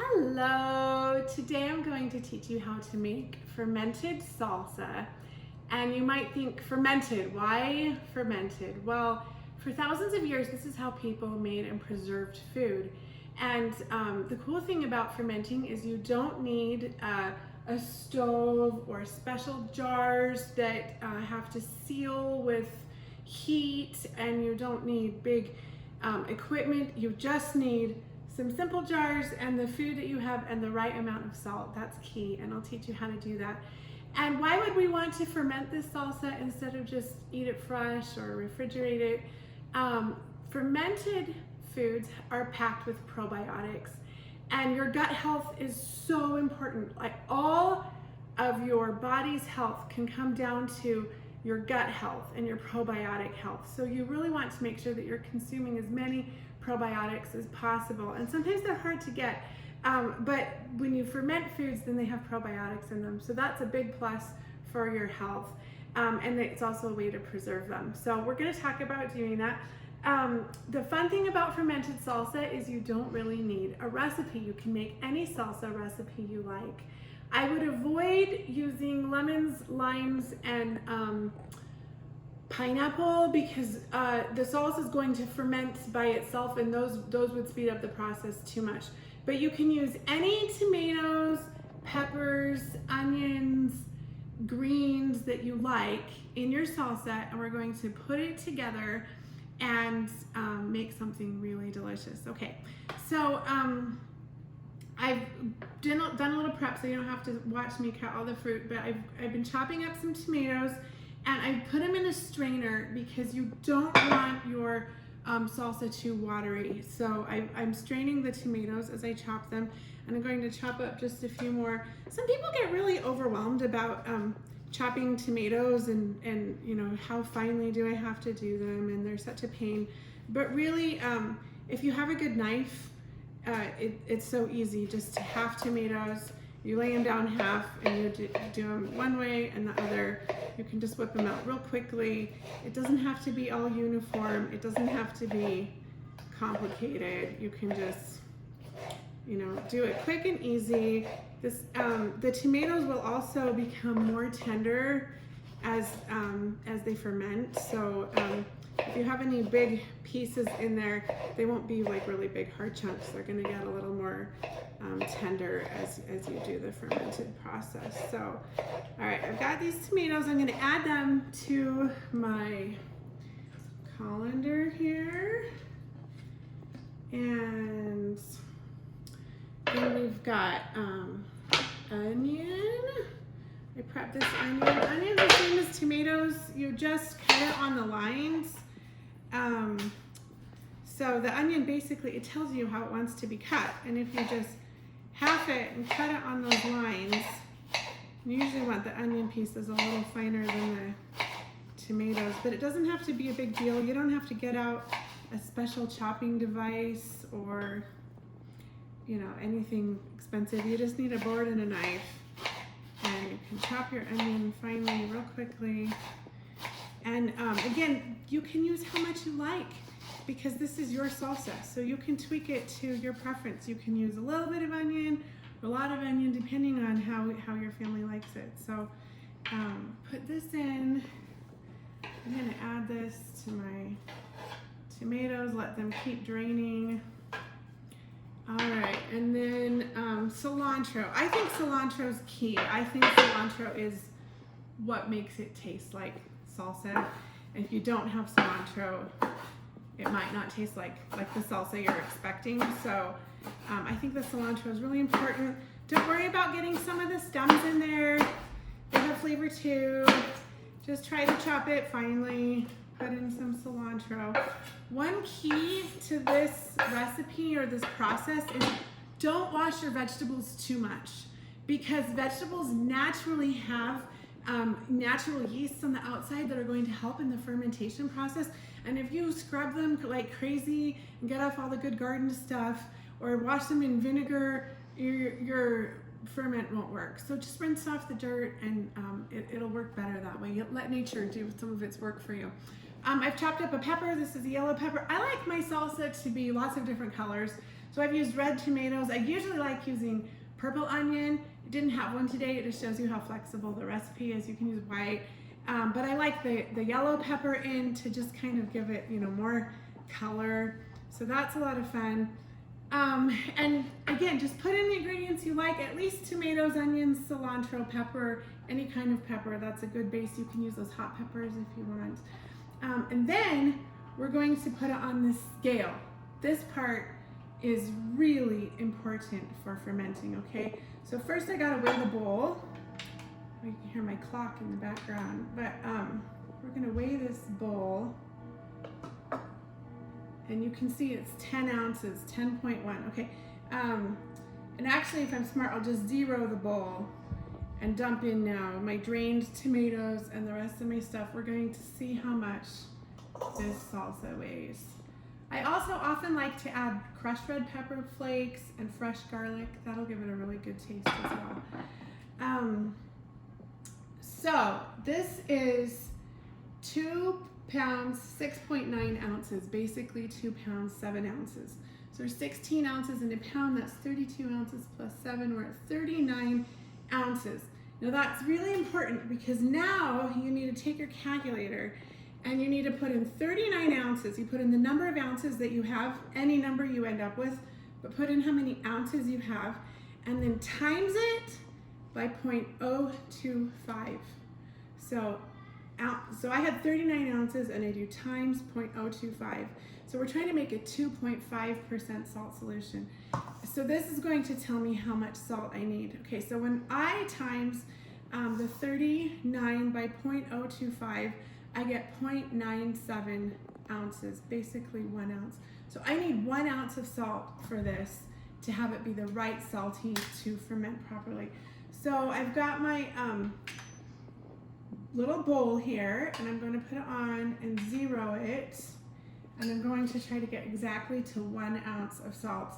Hello! Today I'm going to teach you how to make fermented salsa. And you might think, fermented, why fermented? Well, for thousands of years, this is how people made and preserved food. And the cool thing about fermenting is you don't need a stove or special jars that have to seal with heat, and you don't need big equipment. You just need some simple jars and the food that you have and the right amount of salt. That's key, and I'll teach you how to do that. And why would we want to ferment this salsa instead of just eat it fresh or refrigerate it? Fermented foods are packed with probiotics, and your gut health is so important. Like, all of your body's health can come down to your gut health and your probiotic health. So you really want to make sure that you're consuming as many probiotics as possible. And sometimes they're hard to get, but when you ferment foods, then they have probiotics in them. So that's a big plus for your health. And it's also a way to preserve them. So we're going to talk about doing that. The fun thing about fermented salsa is you don't really need a recipe. You can make any salsa recipe you like. I would avoid using lemons, limes, and pineapple, because the salsa is going to ferment by itself, and those would speed up the process too much. But you can use any tomatoes, peppers, onions, greens that you like in your salsa, and we're going to put it together and make something really delicious. Okay, so I've done a little prep, so you don't have to watch me cut all the fruit, but I've been chopping up some tomatoes, and I put them in a strainer because you don't want your salsa too watery. So I'm straining the tomatoes as I chop them, and I'm going to chop up just a few more. Some people get really overwhelmed about chopping tomatoes and you know, how finely do I have to do them, and they're such a pain. But really, if you have a good knife, it's so easy. Just half tomatoes, you lay them down half, and you do them one way and the other. You can just whip them out real quickly. It doesn't have to be all uniform. It doesn't have to be complicated. You can just, you know, do it quick and easy. This, the tomatoes will also become more tender as they ferment. So if you have any big pieces in there, they won't be like really big hard chunks. They're going to get a little more tender as you do the fermented process. So, all right, I've got these tomatoes. I'm going to add them to my colander here, and then we've got onion. I prepped this onion. Onions are the same as tomatoes. You just cut it on the lines. So the onion, basically, it tells you how it wants to be cut. And if you just half it and cut it on those lines, you usually want the onion pieces a little finer than the tomatoes. But it doesn't have to be a big deal. You don't have to get out a special chopping device or, you know, anything expensive. You just need a board and a knife. And you can chop your onion finely, real quickly. And again, you can use how much you like, because this is your salsa. So you can tweak it to your preference. You can use a little bit of onion, or a lot of onion, depending on how your family likes it. So put this in. I'm gonna add this to my tomatoes, let them keep draining. All right, and then cilantro. I think cilantro is key. I think cilantro is what makes it taste like salsa. And if you don't have cilantro, it might not taste like the salsa you're expecting. So I think the cilantro is really important. Don't worry about getting some of the stems in there. They have flavor too. Just try to chop it finely. Put in some cilantro. One key to this recipe or this process is don't wash your vegetables too much, because vegetables naturally have natural yeasts on the outside that are going to help in the fermentation process. And if you scrub them like crazy and get off all the good garden stuff, or wash them in vinegar, your ferment won't work. So just rinse off the dirt, and it'll work better that way. Let nature do some of its work for you. I've chopped up a pepper. This is a yellow pepper. I like my salsa to be lots of different colors. So I've used red tomatoes. I usually like using purple onion. I didn't have one today. It just shows you how flexible the recipe is. You can use white. But I like the yellow pepper in to just kind of give it, you know, more color. So that's a lot of fun. And again, just put in the ingredients you like, at least tomatoes, onions, cilantro, pepper, any kind of pepper. That's a good base. You can use those hot peppers if you want. And then we're going to put it on this scale. This part is really important for fermenting, okay? So first I gotta weigh the bowl. You can hear my clock in the background, but we're gonna weigh this bowl. And you can see it's 10 ounces, 10.1, okay. And actually, if I'm smart, I'll just zero the bowl and dump in now my drained tomatoes and the rest of my stuff. We're going to see how much this salsa weighs. I also often like to add crushed red pepper flakes and fresh garlic. That'll give it a really good taste as well. So this is 2 pounds, 6.9 ounces, basically 2 pounds, 7 ounces. So there's 16 ounces in a pound, that's 32 ounces plus 7, we're at 39 ounces. Now that's really important because now you need to take your calculator and you need to put in 39 ounces. You put in the number of ounces that you have, any number you end up with, but put in how many ounces you have, and then times it by 0.025. So I had 39 ounces and I do times 0.025. So we're trying to make a 2.5% salt solution. So this is going to tell me how much salt I need. Okay, so when I times the 39 by 0.025, I get 0.97 ounces, basically 1 ounce. So I need 1 ounce of salt for this to have it be the right salty to ferment properly. So I've got my little bowl here, and I'm going to put it on and zero it, and I'm going to try to get exactly to 1 ounce of salt.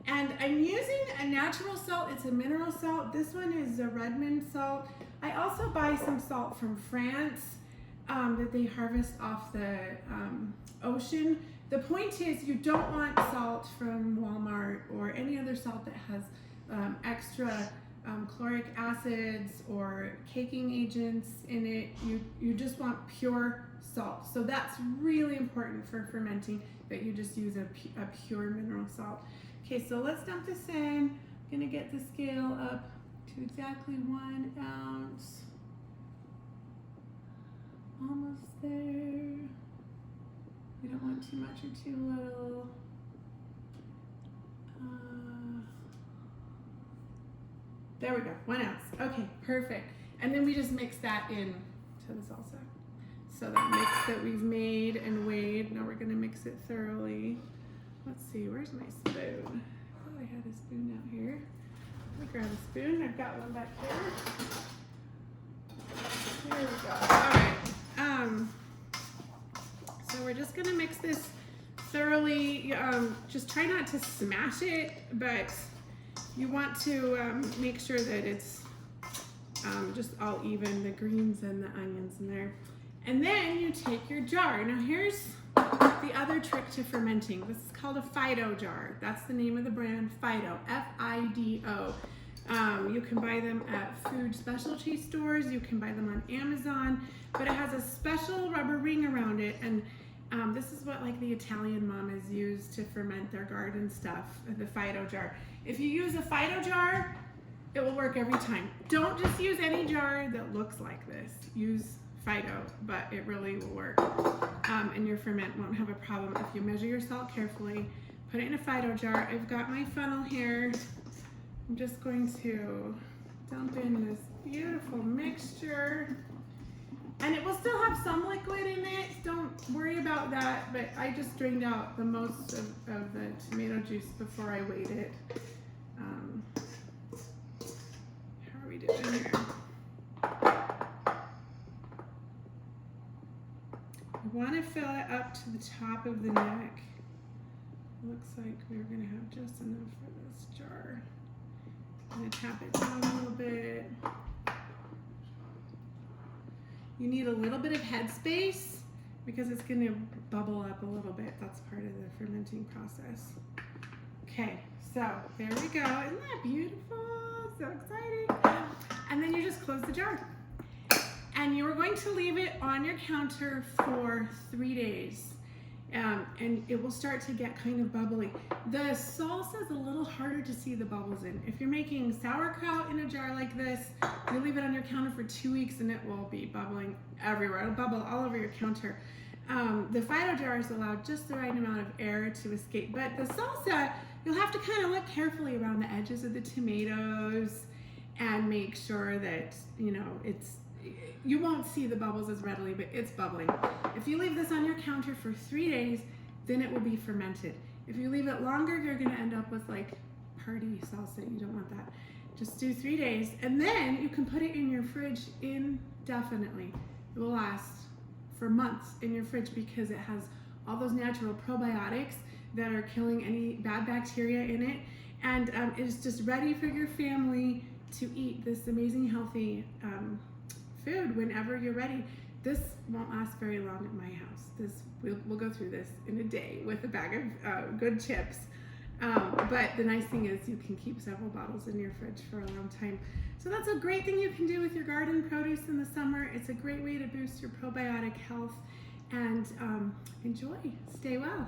And I'm using a natural salt. It's a mineral salt. This one is a Redmond salt. I also buy some salt from France that they harvest off the ocean. The point is, you don't want salt from Walmart or any other salt that has extra chloric acids or caking agents in it. You just want pure salt. So that's really important for fermenting, that you just use a pure mineral salt. Okay, so let's dump this in. I'm gonna get the scale up to exactly 1 ounce. Almost there. We don't want too much or too little. There we go, 1 ounce. Okay, perfect. And then we just mix that in to the salsa. So that mix that we've made and weighed, now we're gonna mix it thoroughly. Let's see, where's my spoon? I thought I had a spoon out here. Let me grab a spoon, I've got one back there. There we go, all right. So we're just gonna mix this thoroughly. Just try not to smash it, but you want to make sure that it's just all even, the greens and the onions in there. And then you take your jar. Now here's the other trick to fermenting. This is called a Fido jar. That's the name of the brand, Fido, F-I-D-O. You can buy them at food specialty stores. You can buy them on Amazon, but it has a special rubber ring around it, and this is what like the Italian mamas use to ferment their garden stuff, the Fido jar. If you use a Fido jar, it will work every time. Don't just use any jar that looks like this. Use Fido, but it really will work. And your ferment won't have a problem if you measure your salt carefully. Put it in a Fido jar. I've got my funnel here. I'm just going to dump in this beautiful mixture. And it will still have some liquid in it. Don't worry about that, but I just drained out the most of the tomato juice before I weighed it. How are we doing here? I want to fill it up to the top of the neck. Looks like we're going to have just enough for this jar. I'm going to tap it down a little bit. You need a little bit of headspace because it's going to bubble up a little bit. That's part of the fermenting process. Okay, so there we go. Isn't that beautiful? So exciting. And then you just close the jar. And you're going to leave it on your counter for 3 days. And it will start to get kind of bubbly. The salsa is a little harder to see the bubbles in. If you're making sauerkraut in a jar like this, you leave it on your counter for 2 weeks and it will be bubbling everywhere. It'll bubble all over your counter. The Fido jars allow just the right amount of air to escape. But the salsa, you'll have to kind of look carefully around the edges of the tomatoes and make sure that, you know, you won't see the bubbles as readily, but it's bubbling. If you leave this on your counter for 3 days, then it will be fermented. If you leave it longer, you're gonna end up with like party salsa. You don't want that. Just do 3 days, and then you can put it in your fridge indefinitely. It will last for months in your fridge because it has all those natural probiotics that are killing any bad bacteria in it, and it's just ready for your family to eat this amazing healthy food whenever you're ready. This won't last very long at my house. We'll go through this in a day with a bag of good chips. But the nice thing is you can keep several bottles in your fridge for a long time. So that's a great thing you can do with your garden produce in the summer. It's a great way to boost your probiotic health, and enjoy. Stay well.